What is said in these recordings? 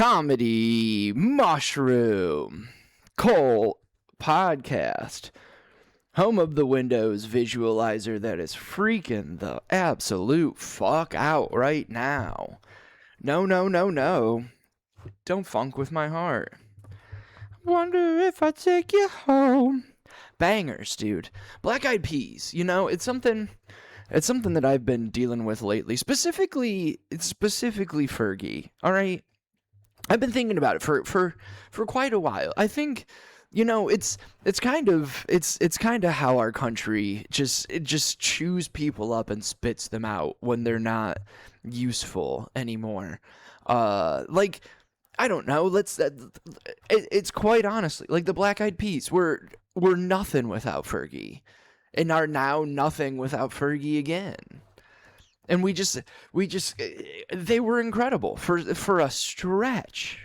Comedy Mushroom Cole Podcast, home of the Windows visualizer that is freaking the absolute fuck out right now. No. Don't funk with my heart. Wonder if I take you home. Bangers, dude. Black Eyed Peas. You know, it's something that I've been dealing with lately. Specifically Fergie. All right. I've been thinking about it for quite a while. I think, you know, it's kind of how our country just chews people up and spits them out when they're not useful anymore. Like, I don't know. It's quite honestly like the Black Eyed Peas were nothing without Fergie, and are now nothing without Fergie again. And they were incredible for a stretch.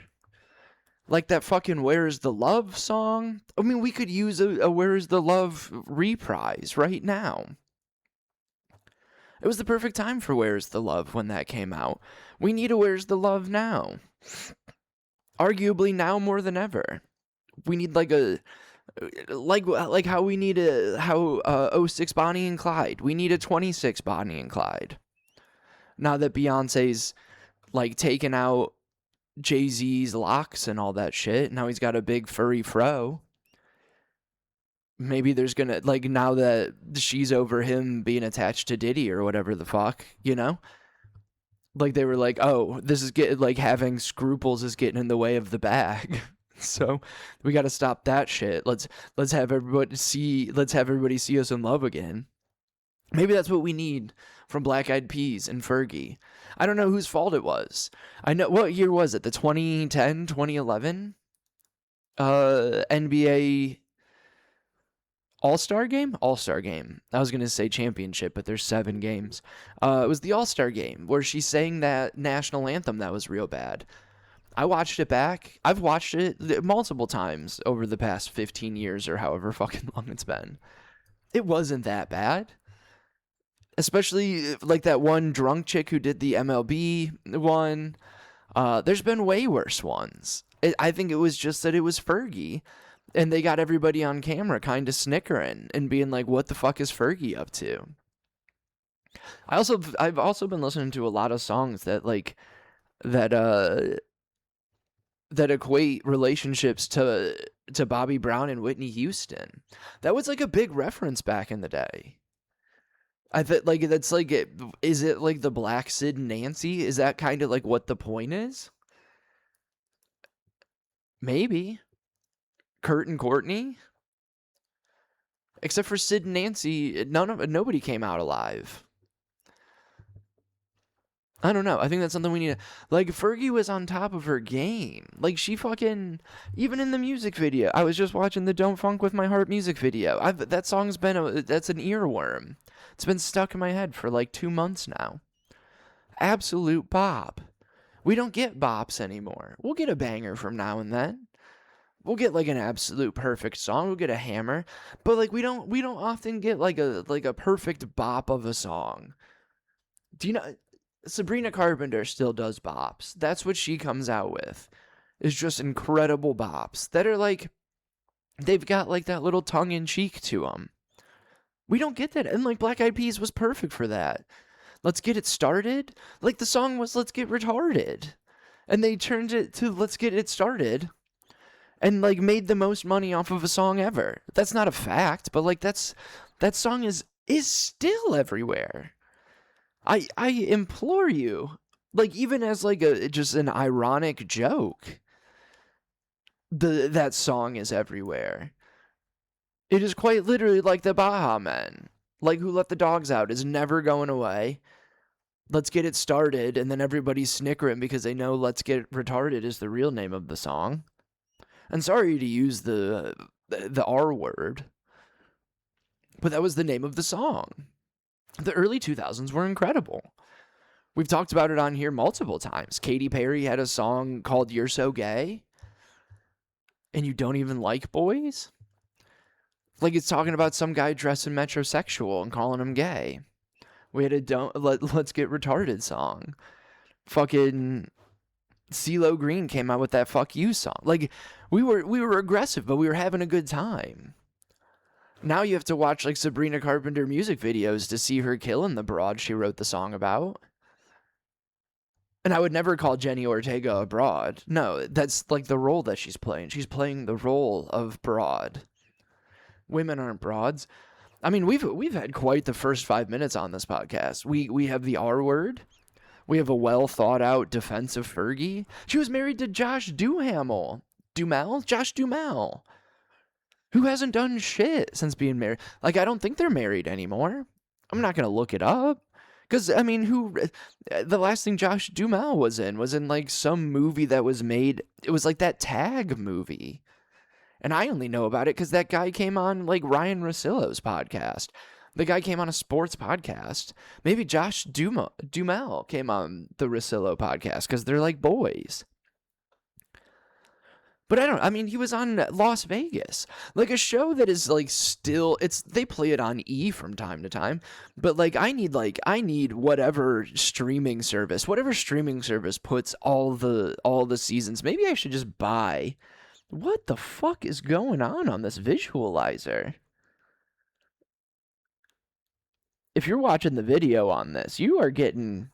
Like that fucking Where's the Love song. I mean, we could use a Where's the Love reprise right now. It was the perfect time for Where's the Love when that came out. We need a Where's the Love now. Arguably now more than ever. We need like how we need 06 Bonnie and Clyde. We need a 26 Bonnie and Clyde. Now that Beyonce's like taken out Jay-Z's locks and all that shit, now he's got a big furry fro. Maybe there's gonna, like, now that she's over him being attached to Diddy or whatever the fuck, you know? Like, they were like, oh, this is getting, like, having scruples is getting in the way of the bag. So we got to stop that shit. Let's have everybody see us in love again. Maybe that's what we need from Black Eyed Peas and Fergie. I don't know whose fault it was. I know, what year was it? The 2010, 2011 NBA All-Star game? All-Star game. I was going to say championship, but there's 7 games. It was the All-Star game where she sang that national anthem that was real bad. I watched it back. I've watched it multiple times over the past 15 years or however fucking long it's been. It wasn't that bad. Especially like that one drunk chick who did the MLB one. There's been way worse ones. I think it was just that it was Fergie. And they got everybody on camera kind of snickering and being like, what the fuck is Fergie up to? I've also been listening to a lot of songs that equate relationships to Bobby Brown and Whitney Houston. That was like a big reference back in the day. I thought, like, that's like, is it like the Black Sid and Nancy? Is that kind of like what the point is? Maybe. Kurt and Courtney? Except for Sid and Nancy, nobody came out alive. I don't know. I think that's something we need to... Like, Fergie was on top of her game. Like, she fucking... Even in the music video. I was just watching the Don't Funk With My Heart music video. That song's been... That's an earworm. It's been stuck in my head for like 2 months now. Absolute bop. We don't get bops anymore. We'll get a banger from now and then. We'll get like an absolute perfect song. We'll get a hammer. But like we don't often get like a perfect bop of a song. Do you know... Sabrina Carpenter still does bops. That's what she comes out with. It's just incredible bops that are like, they've got like that little tongue-in-cheek to them. We don't get that. And like Black Eyed Peas was perfect for that. Let's Get It Started. Like the song was Let's Get Retarded. And they turned it to Let's Get It Started. And like made the most money off of a song ever. That's not a fact, but like that song is still everywhere. I implore you, like even as like just an ironic joke, that song is everywhere. It is quite literally like the Baha Men, like Who Let the Dogs Out is never going away. Let's Get It Started, and then everybody's snickering because they know Let's Get Retarded is the real name of the song. And sorry to use the R word, but that was the name of the song. The early 2000s were incredible. We've talked about it on here multiple times. Katy Perry had a song called You're So Gay. And you don't even like boys? Like it's talking about some guy dressing metrosexual and calling him gay. We had a Let's Get Retarded song. Fucking CeeLo Green came out with that "Fuck You" song. Like, we were aggressive, but we were having a good time. Now you have to watch like Sabrina Carpenter music videos to see her killing the broad she wrote the song about. And I would never call Jenny Ortega a broad. No, that's like the role that she's playing. She's playing the role of broad. Women aren't broads. I mean, we've had quite the first 5 minutes on this podcast. We have the R word. We have a well thought out defense of Fergie. She was married to Josh Duhamel. Josh Duhamel, who hasn't done shit since being married. Like, I don't think they're married anymore. I'm not gonna look it up. Because, I mean, the last thing Josh Duhamel was in like some movie that was made, it was like that Tag movie. And I only know about it because that guy came on like Ryan Russillo's podcast. The guy came on a sports podcast. Maybe Josh Duhamel came on the Russillo podcast because they're like boys. But I mean, he was on Las Vegas, like a show that is like still, they play it on E from time to time, but like I need whatever streaming service puts all the seasons. Maybe I should just buy. What the fuck is going on this visualizer? If you're watching the video on this, you are getting.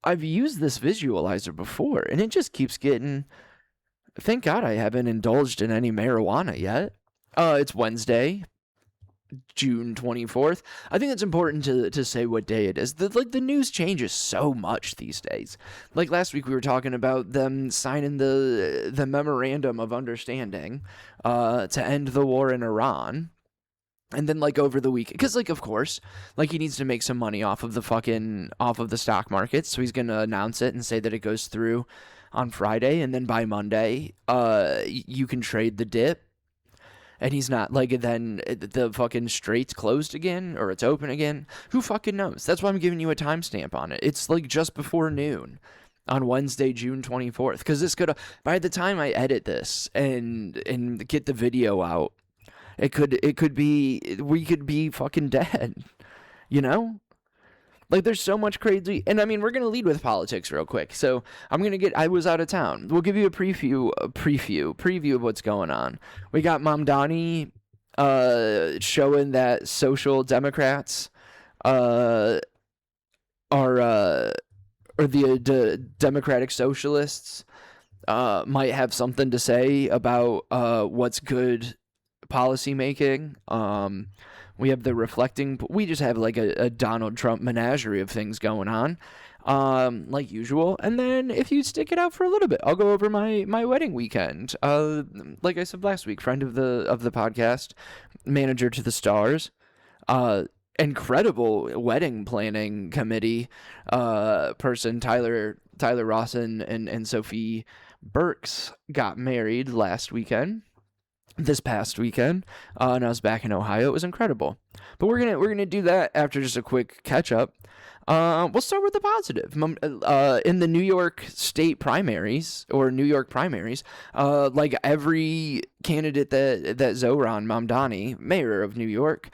I've used this visualizer before, and it just keeps getting. Thank God I haven't indulged in any marijuana yet. It's Wednesday, June 24th. I think it's important to say what day it is. The news changes so much these days. Like last week we were talking about them signing the memorandum of understanding to end the war in Iran. And then like over the week, because like of course, like he needs to make some money off of the stock market, so he's gonna announce it and say that it goes through on Friday, and then by Monday, you can trade the dip. And he's not like, then the fucking strait's closed again or it's open again. Who fucking knows? That's why I'm giving you a timestamp on it. It's like just before noon on Wednesday, June 24th, because this could, by the time I edit this and get the video out, we could be fucking dead, you know? Like, there's so much crazy, and I mean, we're gonna lead with politics real quick. So I was out of town. We'll give you a preview of what's going on. We got Mamdani, showing that social democrats, are or the democratic socialists, might have something to say about what's good policy making. We have the reflecting. We just have like a Donald Trump menagerie of things going on, like usual. And then if you stick it out for a little bit, I'll go over my wedding weekend. Like I said last week, friend of the podcast, manager to the stars, incredible wedding planning committee, person, Tyler Rawson and Sophie Burks got married this past weekend, and I was back in Ohio. It was incredible. But we're gonna do that after just a quick catch up. We'll start with the positive. In the New York state primaries or New York primaries, like every candidate that Zohran Mamdani, mayor of New York,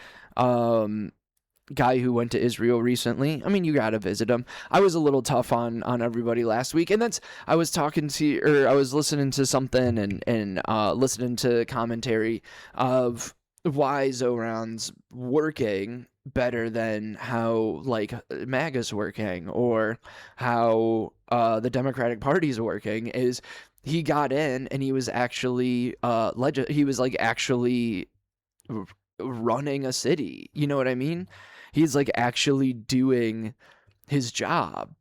guy who went to Israel recently. I mean, you gotta visit him. I was a little tough on everybody last week, and I was listening to something and listening to commentary of why Zohran's working better than how like MAGA's working or how the Democratic Party's working. Is he got in and he was actually actually running a city. You know what I mean? He's like actually doing his job.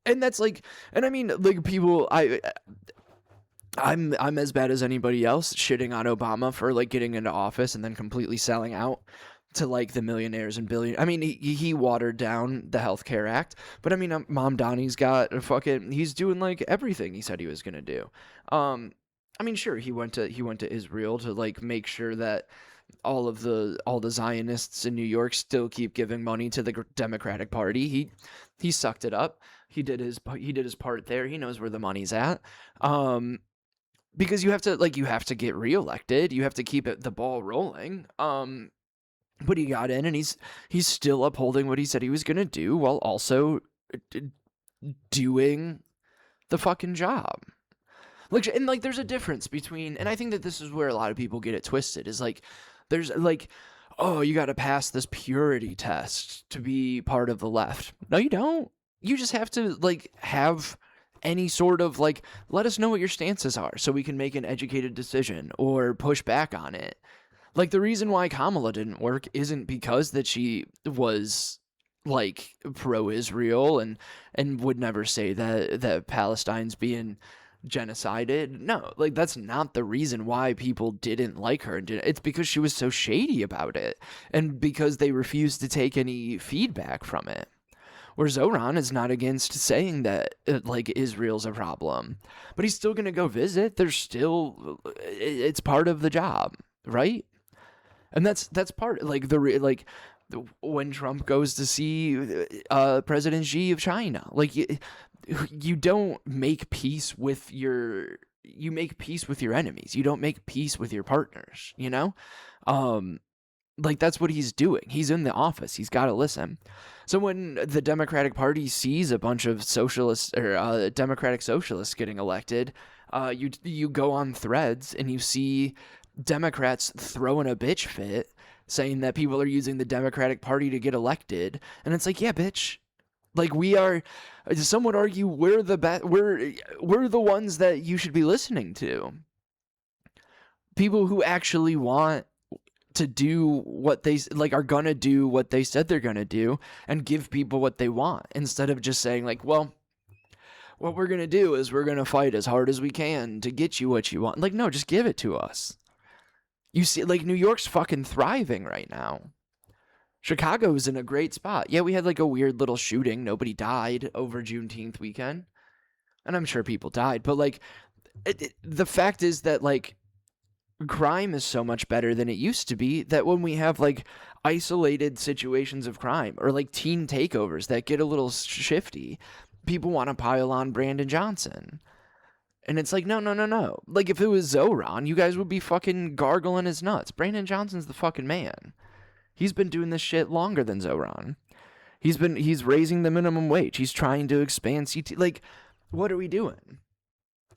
And that's like, and I mean, like people, I'm as bad as anybody else shitting on Obama for like getting into office and then completely selling out to like the millionaires and billion. I mean, he watered down the Healthcare Act, but I mean, Mamdani's got he's doing like everything he said he was gonna do. I mean, sure, he went to Israel to like make sure that all the Zionists in New York still keep giving money to the Democratic Party. He sucked it up. He did his part there. He knows where the money's at. Because you have to get reelected. You have to keep the ball rolling. But he got in and he's still upholding what he said he was going to do while also doing the fucking job. Like, and like, there's a difference between, and I think that this is where a lot of people get it twisted, is like, there's like, oh, you got to pass this purity test to be part of the left. No, you don't. You just have to like have any sort of like, let us know what your stances are so we can make an educated decision or push back on it. Like, the reason why Kamala didn't work isn't because that she was like pro-Israel and would never say that Palestine's being genocided. No, like, that's not the reason why people didn't like her. It's because she was so shady about it, and because they refused to take any feedback from it. Where Zoran is not against saying that like Israel's a problem, but he's still gonna go visit. It's part of the job, right? And that's part, like, when Trump goes to see President Xi of China, like, you don't make peace with you make peace with your enemies. You don't make peace with your partners, you know? Like, that's what he's doing. He's in the office. He's got to listen. So when the Democratic Party sees a bunch of socialists or Democratic socialists getting elected, you go on Threads and you see Democrats throwing a bitch fit, saying that people are using the Democratic Party to get elected. And it's like, yeah, bitch. Like, some would argue we're the ones that you should be listening to. People who actually want to do what they like, are gonna do what they said they're gonna do and give people what they want, instead of just saying like, well, what we're gonna do is we're gonna fight as hard as we can to get you what you want. Like, no, just give it to us. You see, like, New York's fucking thriving right now. Chicago's in a great spot. Yeah, we had like a weird little shooting. Nobody died over Juneteenth weekend, and I'm sure people died, but like, the fact is that like, crime is so much better than it used to be, that when we have like isolated situations of crime or like teen takeovers that get a little shifty, people want to pile on Brandon Johnson. And it's like, no. Like, if it was Zoran, you guys would be fucking gargling his nuts. Brandon Johnson's the fucking man. He's been doing this shit longer than Zoran. He's raising the minimum wage. He's trying to expand CT. Like, what are we doing?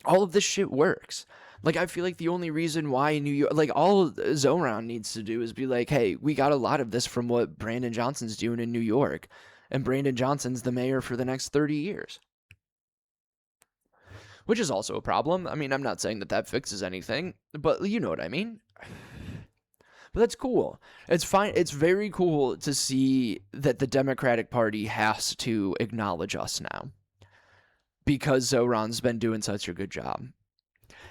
All of this shit works. Like, I feel like the only reason why New York, like, all Zoran needs to do is be like, hey, we got a lot of this from what Brandon Johnson's doing in New York. And Brandon Johnson's the mayor for the next 30 years. Which is also a problem. I mean, I'm not saying that fixes anything, but you know what I mean. But that's cool. It's fine. It's very cool to see that the Democratic Party has to acknowledge us now, because Zoran's been doing such a good job.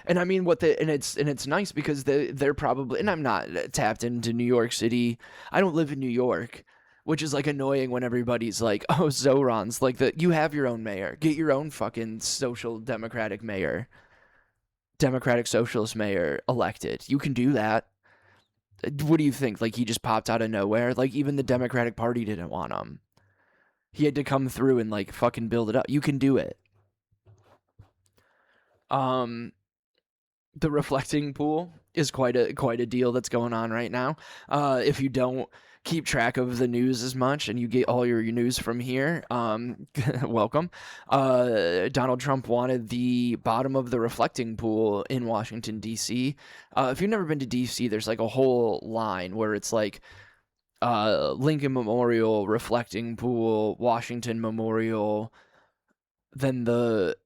And I mean, it's nice because they're probably, and I'm not tapped into New York City. I don't live in New York, which is like annoying when everybody's like, oh, Zoran's like you have your own mayor. Get your own fucking social democratic mayor, democratic socialist mayor elected. You can do that. What do you think? Like, he just popped out of nowhere? Like, even the Democratic Party didn't want him. He had to come through and like fucking build it up. You can do it. The reflecting pool is quite a deal that's going on right now. If you don't keep track of the news as much and you get all your news from here, welcome. Donald Trump wanted the bottom of the reflecting pool in Washington, D.C. If you've never been to D.C., there's like a whole line where it's like Lincoln Memorial, reflecting pool, Washington Memorial, then the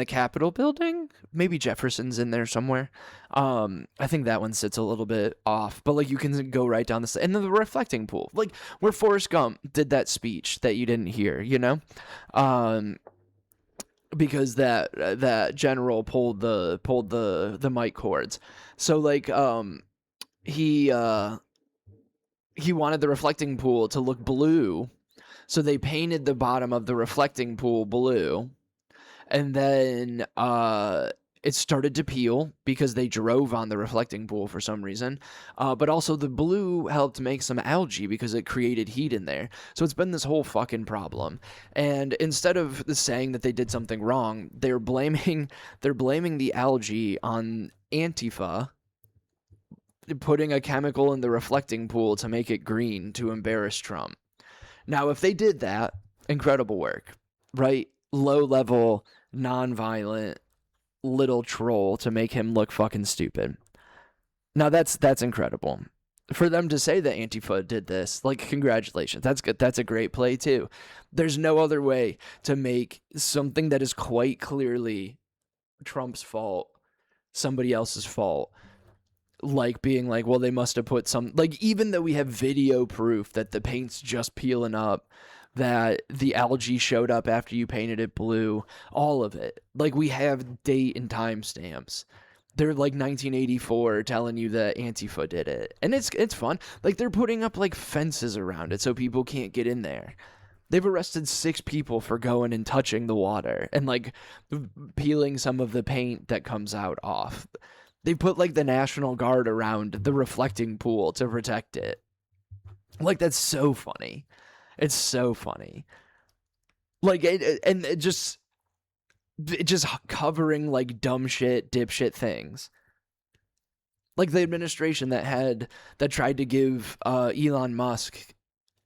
Capitol building. Maybe Jefferson's in there somewhere. I think that one sits a little bit off, but like, you can go right down the, and then the reflecting pool, like where Forrest Gump did that speech that you didn't hear, you know, because that general pulled the mic cords. So like, he wanted the reflecting pool to look blue. So they painted the bottom of the reflecting pool blue, and then it started to peel because they drove on the reflecting pool for some reason. But also the blue helped make some algae because it created heat in there. So it's been this whole fucking problem. And instead of saying that they did something wrong, they're blaming the algae on Antifa, putting a chemical in the reflecting pool to make it green to embarrass Trump. Now, if they did that, incredible work, right? Low level, non-violent little troll to make him look fucking stupid. Now that's incredible. For them to say that Antifa did this, like, congratulations. That's good. That's a great play too. There's no other way to make something that is quite clearly Trump's fault somebody else's fault. Like being like, well, they must have put some, like, even though we have video proof that the paint's just peeling up, that the algae showed up after you painted it blue, all of it. Like, we have date and timestamps. They're like 1984 telling you that Antifa did it. And it's fun. Like, they're putting up like fences around it so people can't get in there. They've arrested 6 people for going and touching the water and like peeling some of the paint that comes out off. They put like the National Guard around the reflecting pool to protect it. Like, that's so funny. It's so funny. Like, it just covering like dumb shit, dipshit things. Like the administration that tried to give Elon Musk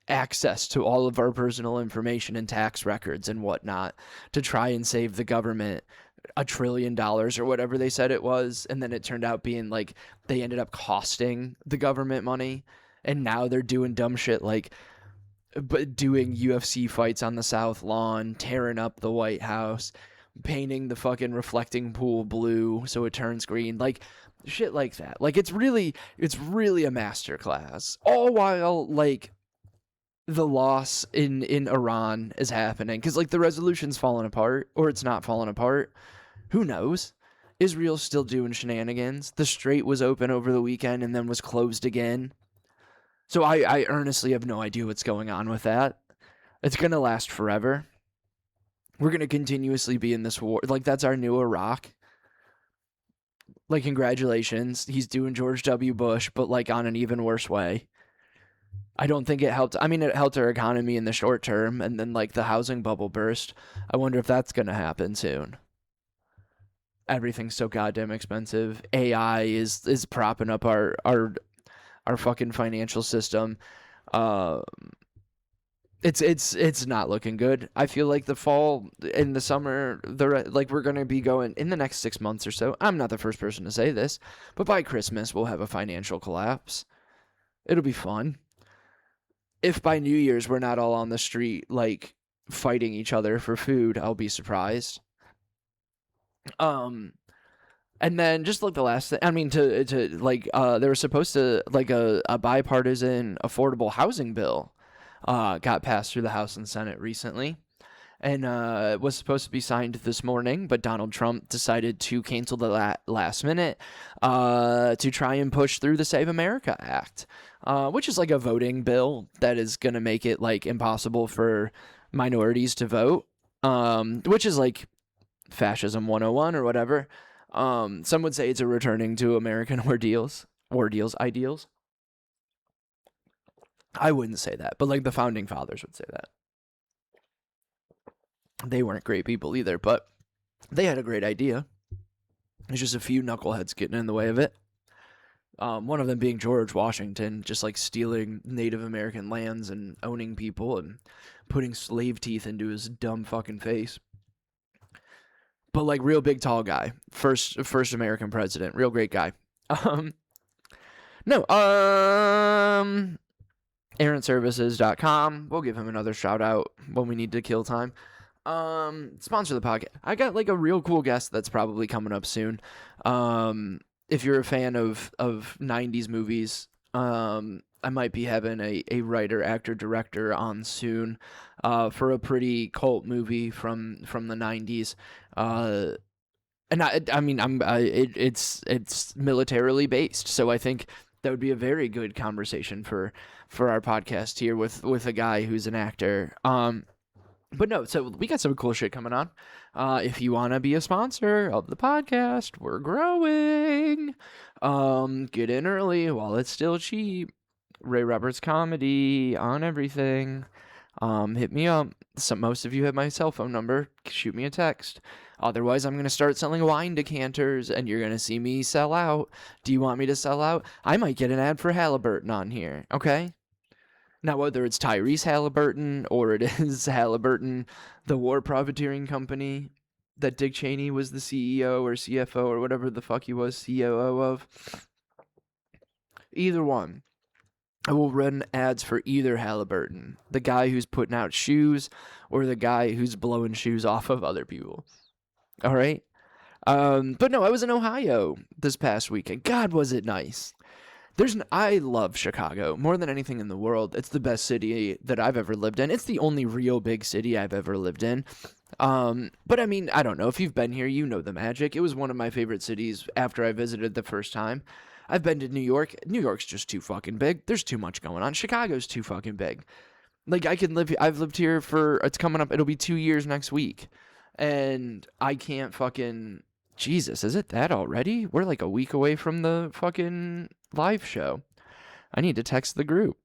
access to all of our personal information and tax records and whatnot to try and save the government $1 trillion or whatever they said it was, and then it turned out being like they ended up costing the government money, and now they're doing dumb shit like doing UFC fights on the South Lawn, tearing up the White House, painting the fucking reflecting pool blue so it turns green, like shit like that. Like, it's really a masterclass, all while like the loss in Iran is happening, because like the resolution's falling apart, or it's not falling apart. Who knows? Israel's still doing shenanigans. The Strait was open over the weekend and then was closed again. So I earnestly have no idea what's going on with that. It's going to last forever. We're going to continuously be in this war. Like, that's our new Iraq. Like, congratulations. He's doing George W. Bush, but like on an even worse way. I don't think it helped. I mean, it helped our economy in the short term, and then like the housing bubble burst. I wonder if that's going to happen soon. Everything's so goddamn expensive. AI is propping up our fucking financial system. It's not looking good. I feel like the fall and the summer, we're going to be going in the next 6 months or so. I'm not the first person to say this, but by Christmas we'll have a financial collapse. It'll be fun. If by New Year's we're not all on the street like fighting each other for food, I'll be surprised. And then just like the last thing, I mean, to like they were supposed to like a bipartisan affordable housing bill got passed through the House and Senate recently, and was supposed to be signed this morning, but Donald Trump decided to cancel the last minute to try and push through the Save America Act, which is like a voting bill that is going to make it like impossible for minorities to vote, which is like fascism 101 or whatever. Some would say it's a returning to American ideals. I wouldn't say that, but like the founding fathers would say that. They weren't great people either, but they had a great idea. There's just a few knuckleheads getting in the way of it. One of them being George Washington, just like stealing Native American lands and owning people and putting slave teeth into his dumb fucking face. But like real big tall guy, first American president, real great guy. AaronServices.com. We'll give him another shout out when we need to kill time. Sponsor the podcast. I got like a real cool guest that's probably coming up soon. If you're a fan of 90s movies, I might be having a writer, actor, director on soon for a pretty cult movie from the 90s. And it's militarily based, so I think that would be a very good conversation for our podcast here with a guy who's an actor. But no, so we got some cool shit coming on. If you want to be a sponsor of the podcast, we're growing. Get in early while it's still cheap. Ray Roberts Comedy on everything. Hit me up. Most of you have my cell phone number. Shoot me a text. Otherwise, I'm going to start selling wine decanters, and you're going to see me sell out. Do you want me to sell out? I might get an ad for Halliburton on here, okay? Now, whether it's Tyrese Halliburton or it is Halliburton, the war profiteering company, that Dick Cheney was the CEO or CFO or whatever the fuck he was, COO of. Either one. I will run ads for either Halliburton. The guy who's putting out shoes or the guy who's blowing shoes off of other people. All right? But no, I was in Ohio this past weekend. God, was it nice. I love Chicago more than anything in the world. It's the best city that I've ever lived in. It's the only real big city I've ever lived in. But I mean, I don't know. If you've been here, you know the magic. It was one of my favorite cities after I visited the first time. I've been to New York. New York's just too fucking big. There's too much going on. Chicago's too fucking big. Like, I've lived here it's coming up, it'll be 2 years next week. And I can't fucking, Jesus, is it that already? We're like a week away from the fucking live show. I need to text the group.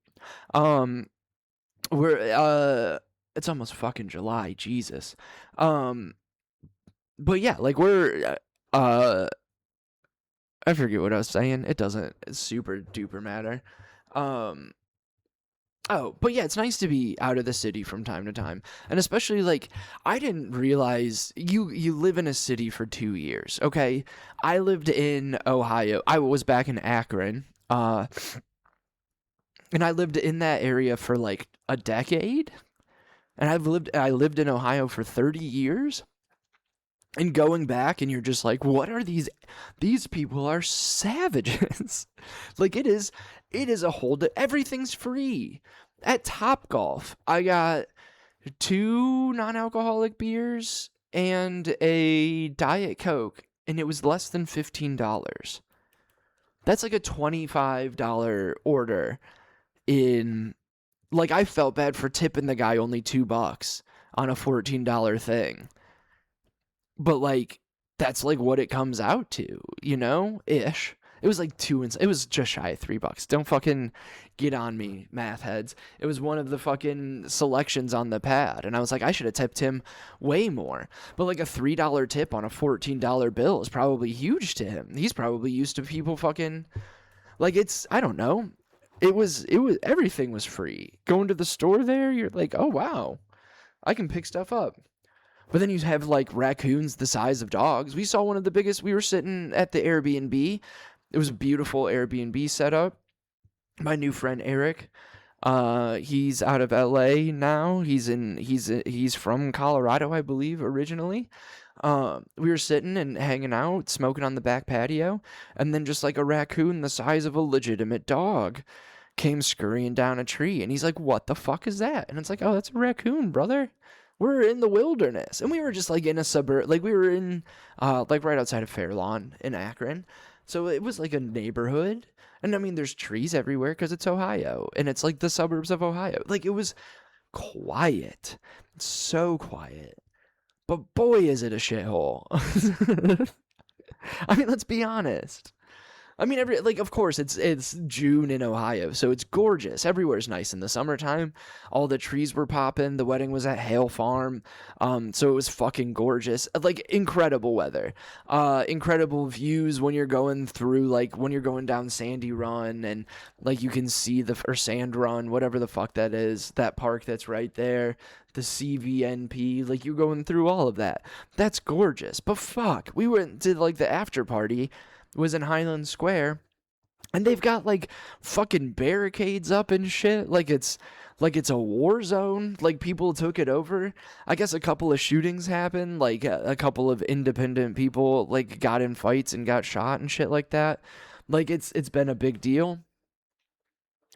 It's almost fucking July, Jesus. But yeah, like I forget what I was saying. It doesn't super duper matter. Oh, but yeah, it's nice to be out of the city from time to time. And especially, like, I didn't realize you live in a city for 2 years, okay? I lived in Ohio. I was back in Akron. And I lived in that area for, like, a decade. And I lived in Ohio for 30 years. And going back, and you're just like, what are these people are savages. Like, it is a whole, everything's free. At Topgolf, I got 2 non-alcoholic beers and a Diet Coke, and it was less than $15. That's like a $25 order in, like, I felt bad for tipping the guy only $2 on a $14 thing. But, like, that's, like, what it comes out to, you know? Ish. It was, like, it was just shy of $3. Don't fucking get on me, math heads. It was one of the fucking selections on the pad. And I was like, I should have tipped him way more. But, like, a $3 tip on a $14 bill is probably huge to him. He's probably used to people fucking, like, I don't know. Everything was free. Going to the store there, you're like, oh, wow. I can pick stuff up. But then you have, like, raccoons the size of dogs. We saw one of the biggest. We were sitting at the Airbnb. It was a beautiful Airbnb setup. My new friend Eric, he's out of LA now. He's from Colorado, I believe, originally. We were sitting and hanging out, smoking on the back patio, and then just like a raccoon the size of a legitimate dog came scurrying down a tree, and he's like, "What the fuck is that?" And it's like, "Oh, that's a raccoon, brother. We're in the wilderness." And we were just like in a suburb, like we were in like right outside of Fairlawn in Akron. So it was like a neighborhood. And I mean, there's trees everywhere because it's Ohio. And it's like the suburbs of Ohio. Like, it was quiet. So quiet. But boy, is it a shithole. I mean, let's be honest. I mean, of course, it's June in Ohio, so it's gorgeous. Everywhere's nice in the summertime. All the trees were popping. The wedding was at Hale Farm, so it was fucking gorgeous. Like, incredible weather. Incredible views when you're going through, like, when you're going down Sandy Run, and, like, you can see or Sand Run, whatever the fuck that is, that park that's right there, the CVNP, like, you're going through all of that. That's gorgeous. But fuck, we went to, like, the after party was in Highland Square, and they've got like fucking barricades up and shit, like it's a war zone. Like, people took it over. I guess a couple of shootings happened, like a couple of independent people like got in fights and got shot and shit like that. Like, it's been a big deal.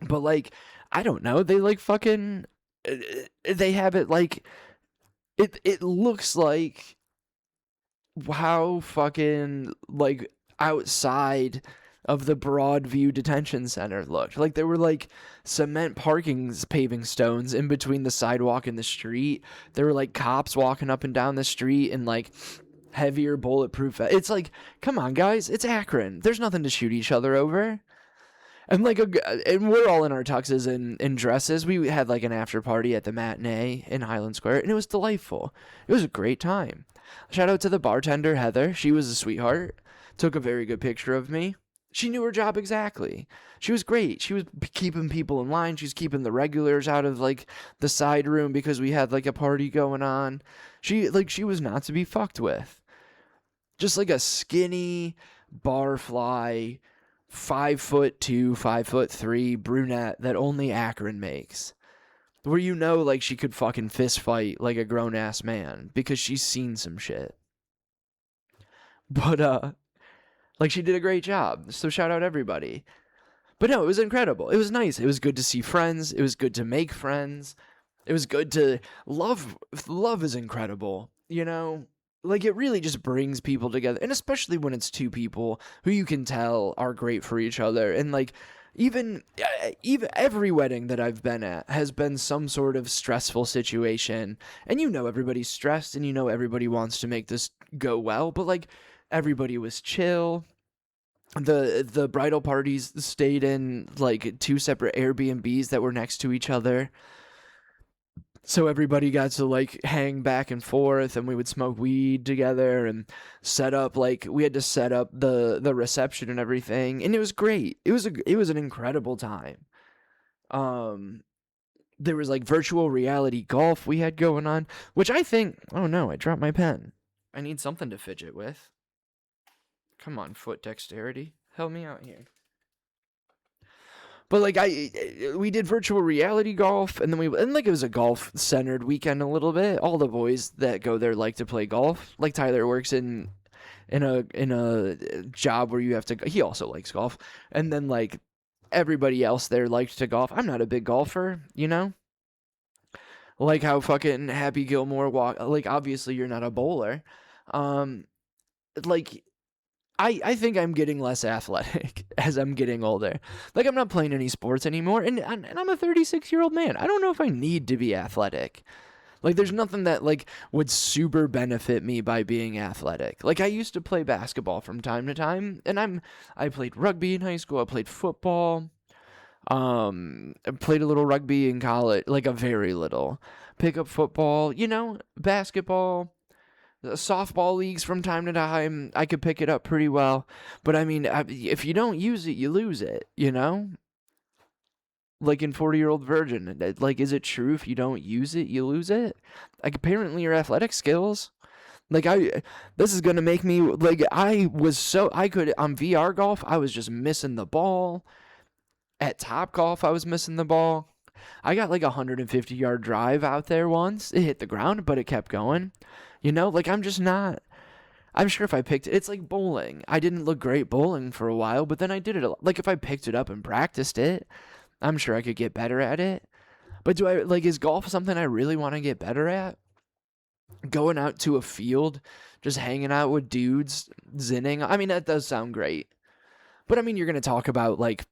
But, like, I don't know, they like fucking they have it like it looks like how fucking like outside of the Broadview Detention Center looked. Like, there were like cement paving stones in between the sidewalk and the street. There were like cops walking up and down the street and like heavier bulletproof. It's like, come on guys, it's Akron. There's nothing to shoot each other over. And like and we're all in our tuxes and dresses. We had like an after party at the matinee in Highland Square, and it was delightful. It was a great time. Shout out to the bartender, Heather. She was a sweetheart. Took a very good picture of me. She knew her job exactly. She was great. She was keeping people in line. She was keeping the regulars out of like the side room because we had like a party going on. She was not to be fucked with. Just like a skinny barfly, 5'2", 5'3" brunette that only Akron makes. Where like she could fucking fist fight like a grown ass man because she's seen some shit. But like she did a great job. So shout out everybody. But no, it was incredible. It was nice. It was good to see friends. It was good to make friends. It was good to love. Love is incredible. Like it really just brings people together. And especially when it's two people who you can tell are great for each other. And like even every wedding that I've been at has been some sort of stressful situation. And everybody's stressed and everybody wants to make this go well. But like everybody was chill. The bridal parties stayed in like two separate Airbnbs that were next to each other. So everybody got to like hang back and forth, and we would smoke weed together and we had to set up the reception and everything, and it was great. It was an incredible time. There was like virtual reality golf we had going on, which I think, oh no, I dropped my pen. I need something to fidget with. Come on, foot dexterity. Help me out here. But like we did virtual reality golf, and then it was a golf centered weekend a little bit. All the boys that go there like to play golf. Like Tyler works in a job where you have to. He also likes golf, and then like everybody else there liked to golf. I'm not a big golfer, Like how fucking Happy Gilmore walk. Like obviously you're not a bowler. Like I think I'm getting less athletic as I'm getting older. Like I'm not playing any sports anymore, and I'm a 36-year-old man. I don't know if I need to be athletic. Like there's nothing that like would super benefit me by being athletic. Like I used to play basketball from time to time, and I played rugby in high school. I played football. I played a little rugby in college, like a very little. Pick up football, basketball. Softball leagues from time to time, I could pick it up pretty well. But I mean, if you don't use it, you lose it, Like in 40-Year-Old Virgin. Like, is it true if you don't use it, you lose it? Like, apparently your athletic skills. Like, this is going to make me, like, on VR golf, I was just missing the ball. At Top Golf, I was missing the ball. I got like a 150-yard drive out there once. It hit the ground, but it kept going. Like I'm just not. I'm sure if I picked it, it's like bowling. I didn't look great bowling for a while, but then I did it. Like if I picked it up and practiced it, I'm sure I could get better at it. But is golf something I really want to get better at? Going out to a field, just hanging out with dudes, zinning. I mean, that does sound great. But I mean, you're going to talk about like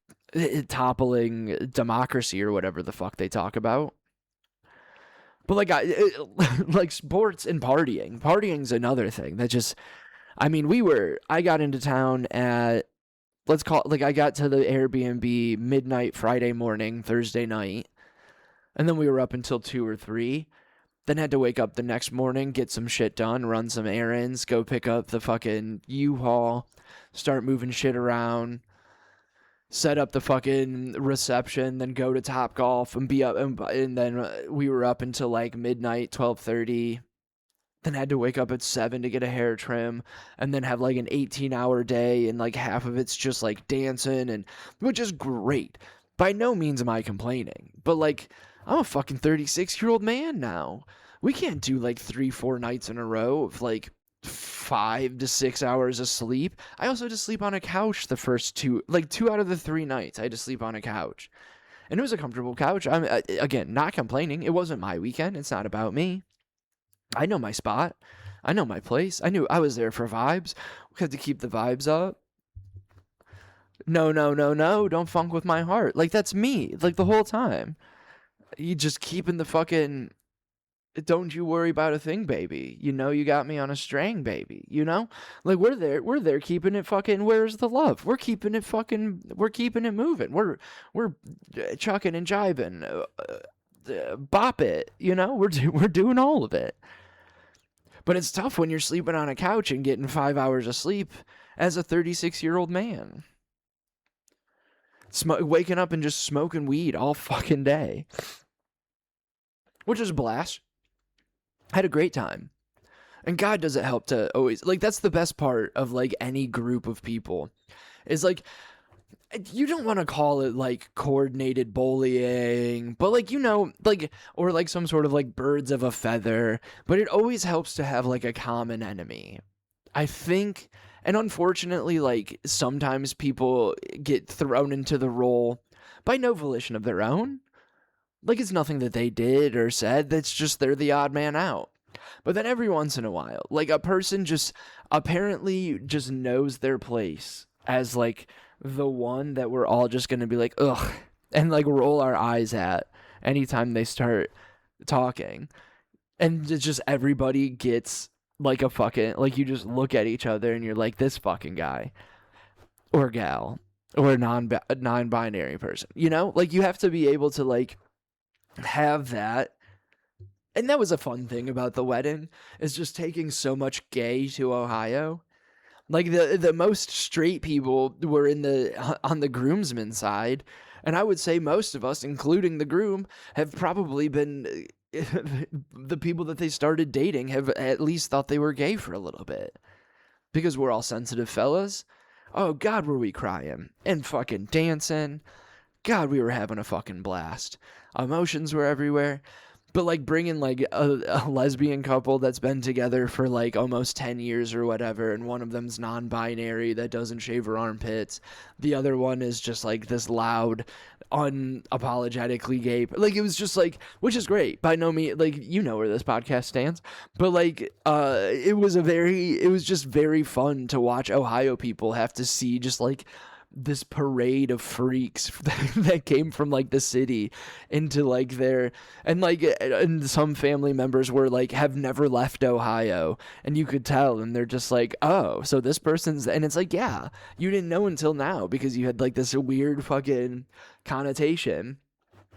toppling democracy or whatever the fuck they talk about. But like like sports and partying. Partying's another thing that just, I mean, I got into town at, let's call it, like I got to the Airbnb midnight Friday morning, Thursday night. And then we were up until 2 or 3. Then had to wake up the next morning, get some shit done, run some errands, go pick up the fucking U-Haul, start moving shit around, set up the fucking reception, then go to Top Golf and be up, and then we were up until like midnight, 12:30. Then had to wake up at 7 to get a hair trim, and then have like an 18-hour day, and like half of it's just like dancing, and which is great. By no means am I complaining, but like I'm a fucking 36-year-old man now. We can't do like 3-4 nights in a row of like 5 to 6 hours of sleep. I also had to sleep on a couch the first 2 out of the 3 nights. I had to sleep on a couch, and it was a comfortable couch. I'm again not complaining. It wasn't my weekend. It's not about me. I know my spot. I know my place. I knew I was there for vibes. We had to keep the vibes up. No, don't funk with my heart. Like that's me. Like the whole time. You just keeping the fucking, don't you worry about a thing, baby. You got me on a string, baby. Like we're there keeping it fucking, where's the love? We're keeping it moving. We're chucking and jiving, bop it, we're doing all of it. But it's tough when you're sleeping on a couch and getting 5 hours of sleep as a 36-year-old man. waking up and just smoking weed all fucking day, which was a blast. I had a great time. And God, does it help to always, like, that's the best part of, like, any group of people is, like, you don't want to call it, like, coordinated bullying, but, like, you know, like, or, like, some sort of, like, birds of a feather, but it always helps to have, like, a common enemy. I think, and unfortunately, like, sometimes people get thrown into the role by no volition of their own. Like, it's nothing that they did or said, that's just they're the odd man out. But then every once in a while, like, a person just apparently just knows their place as, like, the one that we're all just going to be like, ugh, and, like, roll our eyes at anytime they start talking. And it's just everybody gets, like, a fucking, like, you just look at each other and you're like, this fucking guy or gal or non-binary person, you know? Like, you have to be able to, like, have that. And that was a fun thing about the wedding, is just taking so much gay to Ohio. Like, the most straight people were on the groomsmen side, and I would say most of us, including the groom, have probably been the people that they started dating have at least thought they were gay for a little bit, because we're all sensitive fellas. Oh God, were we crying and fucking dancing? God, we were having a fucking blast. Emotions were everywhere. But, like, bringing, like, a lesbian couple that's been together for, like, almost 10 years or whatever, and one of them's non-binary that doesn't shave her armpits. The other one is just, like, this loud, unapologetically gay. Like, it was just, like, which is great. By no means, like, you know where this podcast stands. But, like, it was just very fun to watch Ohio people have to see just, like, this parade of freaks that came from, like, the city into, like, their, and, like, and some family members were, like, have never left Ohio, and you could tell, and they're just like, oh, so this person's, and it's like, yeah, you didn't know until now, because you had, like, this weird fucking connotation,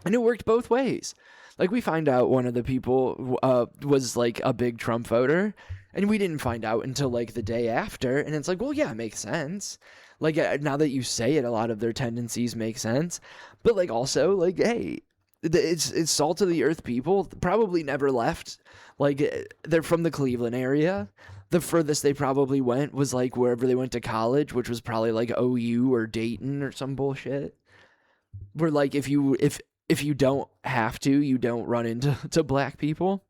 and it worked both ways. Like, we find out one of the people was, like, a big Trump voter, and we didn't find out until, like, the day after, and it's like, well, yeah, it makes sense. Like, now that you say it, a lot of their tendencies make sense. But, like, also, like, hey, it's salt of the earth people. Probably never left. Like, they're from the Cleveland area. The furthest they probably went was, like, wherever they went to college, which was probably, like, OU or Dayton or some bullshit. Where, like, if you don't have to, you don't run into black people.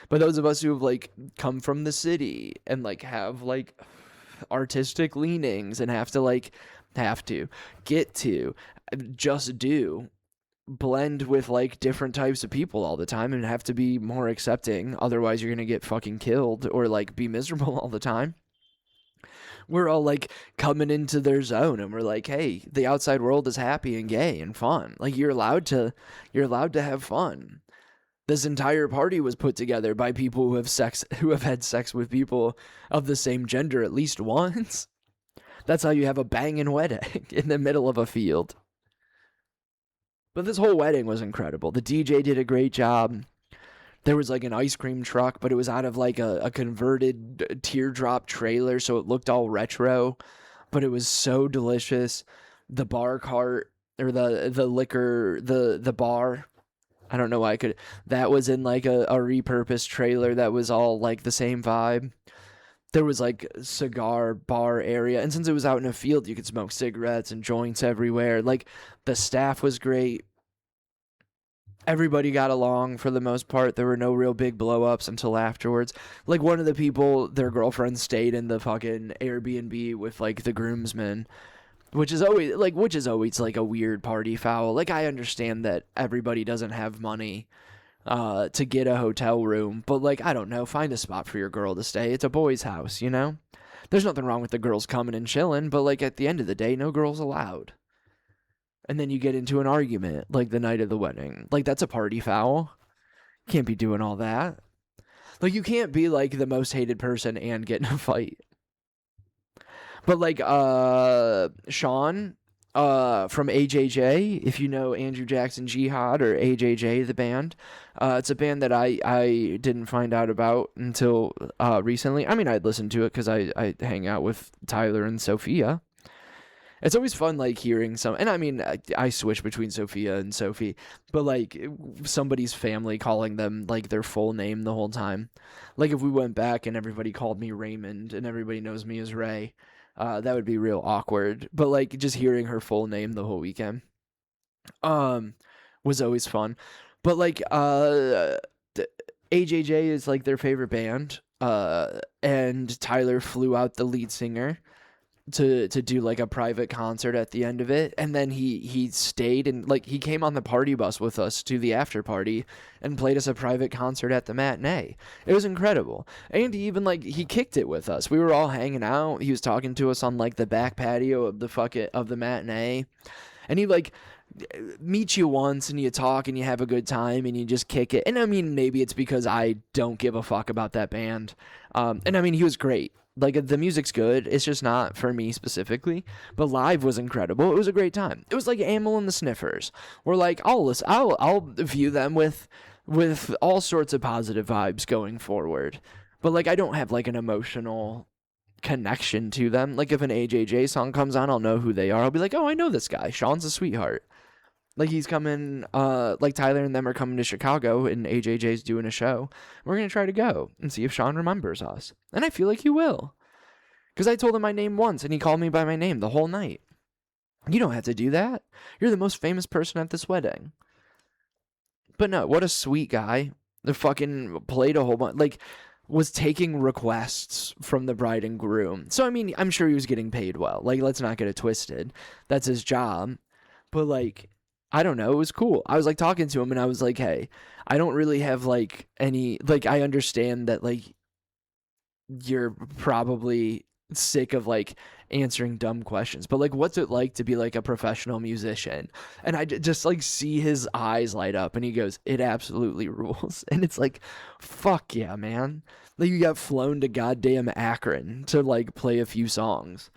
But those of us who have, like, come from the city and, like, have, like, artistic leanings and have to get to just do blend with, like, different types of people all the time and have to be more accepting, otherwise you're gonna get fucking killed or, like, be miserable all the time. We're all, like, coming into their zone and we're like, hey, the outside world is happy and gay and fun. Like, you're allowed to have fun. This entire party was put together by people who have had sex with people of the same gender at least once. That's how you have a banging wedding in the middle of a field. But this whole wedding was incredible. The DJ did a great job. There was, like, an ice cream truck, but it was out of, like, a converted teardrop trailer, so it looked all retro. But it was so delicious. The bar cart, or the liquor, the bar, I don't know why that was in, like, a repurposed trailer that was all, like, the same vibe. There was, like, a cigar bar area, and since it was out in a field, you could smoke cigarettes and joints everywhere. Like, the staff was great. Everybody got along for the most part. There were no real big blow-ups until afterwards. Like, one of the people, their girlfriend stayed in the fucking Airbnb with, like, the groomsmen, which is always like a weird party foul. Like, I understand that everybody doesn't have money to get a hotel room, but, like, I don't know, find a spot for your girl to stay. It's a boy's house, you know? There's nothing wrong with the girls coming and chilling, but, like, at the end of the day, no girls allowed. And then you get into an argument, like, the night of the wedding. Like, that's a party foul. Can't be doing all that. Like, you can't be, like, the most hated person and get in a fight. But, like, Sean from AJJ, if you know Andrew Jackson Jihad or AJJ, the band, it's a band that I didn't find out about until recently. I mean, I'd listened to it because I hang out with Tyler and Sophia. It's always fun, like, hearing some, and I mean, I switch between Sophia and Sophie, but like somebody's family calling them like their full name the whole time. Like if we went back and everybody called me Raymond and everybody knows me as Ray, that would be real awkward. But like just hearing her full name the whole weekend, um, was always fun. But like, AJJ is like their favorite band, and Tyler flew out the lead singer to do like a private concert at the end of it, and then he stayed and like he came on the party bus with us to the after party and played us a private concert at the matinee. It was incredible. And he even like he kicked it with us. We were all hanging out. He was talking to us on like the back patio of the matinee, and he like meet you once and you talk and you have a good time and you just kick it. And I mean, maybe it's because I don't give a fuck about that band. And I mean, he was great. Like the music's good. It's just not for me specifically. But live was incredible. It was a great time. It was like Amel and the Sniffers. We're like, I'll view them with all sorts of positive vibes going forward. But like, I don't have like an emotional connection to them. Like if an AJJ song comes on, I'll know who they are. I'll be like, oh, I know this guy. Sean's a sweetheart. Like he's coming, like Tyler and them are coming to Chicago and AJJ's doing a show. We're going to try to go and see if Sean remembers us. And I feel like he will. Because I told him my name once and he called me by my name the whole night. You don't have to do that. You're the most famous person at this wedding. But no, what a sweet guy. The fucking played a whole bunch, like was taking requests from the bride and groom. So I mean, I'm sure he was getting paid well. Like let's not get it twisted. That's his job. But like, I don't know, it was cool. I was like talking to him and I was like, hey, I don't really have like any, like I understand that like you're probably sick of like answering dumb questions, but like what's it like to be like a professional musician? And I just like see his eyes light up and he goes, it absolutely rules. And it's like, fuck yeah, man. Like you got flown to goddamn Akron to like play a few songs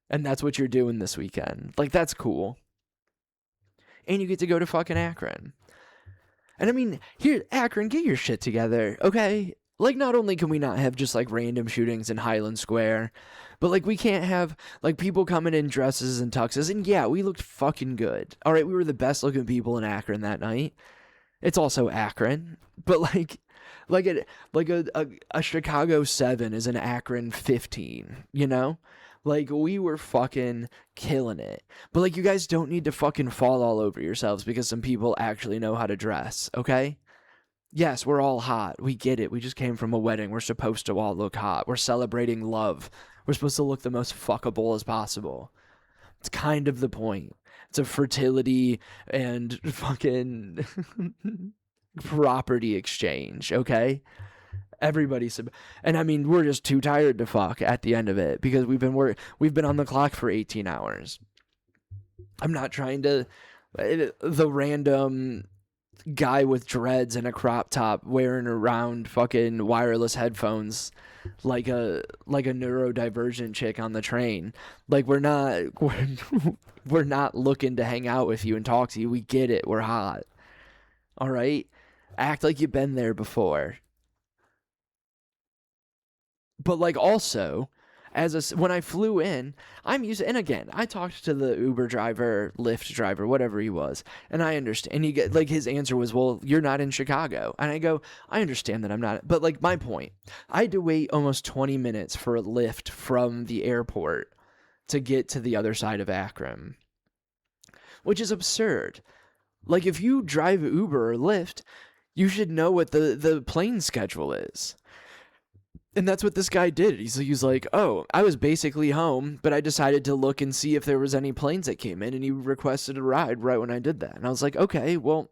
and that's what you're doing this weekend. Like that's cool. And you get to go to fucking Akron. And I mean, here, Akron, get your shit together, okay? Like, not only can we not have just, like, random shootings in Highland Square, but, like, we can't have, like, people coming in dresses and tuxes. And, yeah, we looked fucking good. All right, we were the best-looking people in Akron that night. It's also Akron. But, a Chicago 7 is an Akron 15, you know? Like, we were fucking killing it. But, like, you guys don't need to fucking fall all over yourselves because some people actually know how to dress, okay? Yes, we're all hot. We get it. We just came from a wedding. We're supposed to all look hot. We're celebrating love. We're supposed to look the most fuckable as possible. It's kind of the point. It's a fertility and fucking property exchange, okay? Everybody's, and I mean, we're just too tired to fuck at the end of it because we've been on the clock for 18 hours. I'm not trying to, the random guy with dreads and a crop top wearing around fucking wireless headphones like a neurodivergent chick on the train. Like we're not looking to hang out with you and talk to you. We get it. We're hot. All right? Act like you've been there before. But like also, when I flew in, I'm used, and again, I talked to the Uber driver, Lyft driver, whatever he was, and I understand. And you get like his answer was, "Well, you're not in Chicago," and I go, "I understand that I'm not." But like my point, I had to wait almost 20 minutes for a Lyft from the airport to get to the other side of Akron, which is absurd. Like if you drive Uber or Lyft, you should know what the plane schedule is. And that's what this guy did. He's like, oh, I was basically home, but I decided to look and see if there was any planes that came in, and he requested a ride right when I did that. And I was like, okay, well,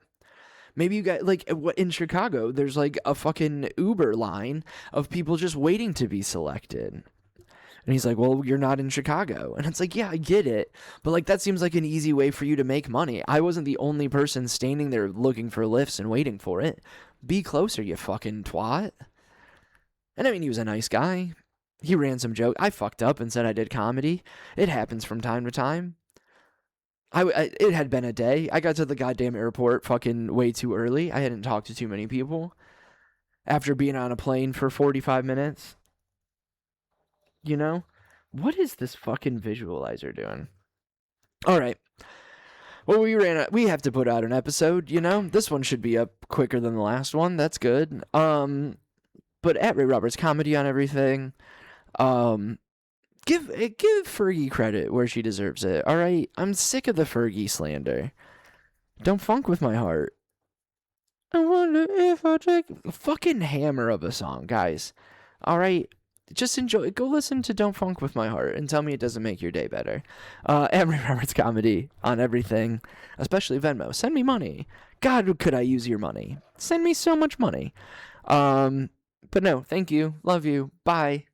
maybe you got, like, in Chicago, there's, like, a fucking Uber line of people just waiting to be selected. And he's like, well, you're not in Chicago. And it's like, yeah, I get it. But, like, that seems like an easy way for you to make money. I wasn't the only person standing there looking for lifts and waiting for it. Be closer, you fucking twat. And I mean, he was a nice guy. He ran some joke. I fucked up and said I did comedy. It happens from time to time. It had been a day. I got to the goddamn airport fucking way too early. I hadn't talked to too many people. After being on a plane for 45 minutes. You know? What is this fucking visualizer doing? All right. Well, we have to put out an episode, you know? This one should be up quicker than the last one. That's good. But at Ray Roberts Comedy on everything. Give Fergie credit where she deserves it. All right? I'm sick of the Fergie slander. Don't funk with my heart. I wonder if I take a fucking hammer of a song, guys. All right? Just enjoy. Go listen to Don't Funk with My Heart and tell me it doesn't make your day better. Emery Roberts Comedy on everything, especially Venmo. Send me money. God, could I use your money? Send me so much money. But no, thank you. Love you. Bye.